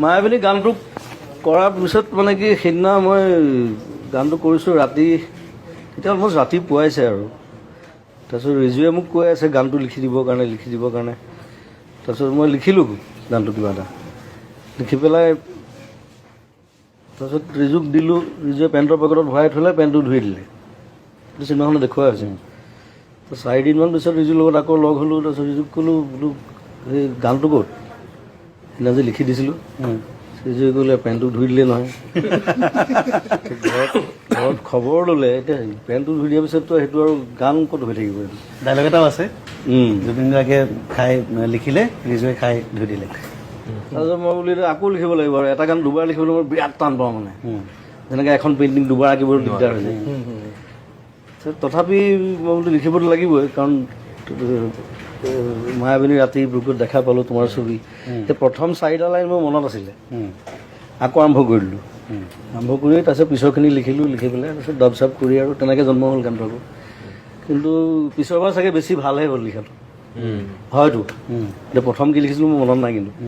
মায়াবিনী গানটো কৰাৰ পিছত মানে কি সেইদিনা মই গানটো কৰিছোঁ ৰাতি, তেতিয়া অলমষ্ট ৰাতি পুৱাইছে আৰু তাৰপিছত ৰিজুৱে মোক কৈ আছে গানটো লিখি দিবৰ কাৰণে তাৰপিছত মই লিখিলোঁ গানটো কিবা এটা লিখি পেলাই তাৰপিছত ৰিজুক দিলোঁ। ৰিজুৱে পেণ্টৰ পকেটত ভৰাই থ'লে, পেণ্টটো ধুই দিলে। সেইটো চিনেমাখনত দেখুৱাই হৈছে। তো 4 দিনমান পিছত ৰিজুৰ লগত আকৌ লগ হ'লোঁ। তাৰপিছত ৰিজুক ক'লোঁ বোলো এই গানটো ক'ত সেইদিনা যে লিখি দিছিলোঁ। ৰিজুৱে ক'লে পেণ্টটো ধুই দিলে নহয়। ঘৰত খবৰ ল'লে, এতিয়া পেণ্টটো ধুই দিয়াৰ পিছততো সেইটো আৰু গান ক'ত হৈ থাকিব। এইটো ডাইলগ এটাও আছে, জুবিন গাৰ্গে খাই লিখিলে, ৰিজুৱে খাই ধুই দিলে। তাৰপিছত মই বোলো আকৌ লিখিব লাগিব আৰু এটা গান দুবাৰ লিখিবলৈ মই বিৰাট টান পাওঁ মানে, যেনেকৈ এখন পেইণ্টিং দুবাৰ আঁকিবলৈ দিগদাৰ হৈ যায়। তথাপি মই বোলো লিখিবতো লাগিবই, কাৰণ মায়াবিনী ৰাতি বুকুত দেখা পালোঁ তোমাৰ ছবি। সেই প্ৰথম 4টা লাইন মোৰ মনত আছিলে, আকৌ আৰম্ভ কৰিলোঁ। আৰম্ভ কৰি তাৰপিছত পিছৰখিনি লিখিলোঁ। লিখি পেলাই তাৰপিছত ডাব চাব কৰি আৰু তেনেকৈ জন্ম হ'ল গানটো আকৌ। কিন্তু পিছৰবাৰ চাগে বেছি ভালহে হ'ল লিখাটো হয়তো। এতিয়া প্ৰথম কি লিখিছিলোঁ মোৰ মনত নাই কিন্তু।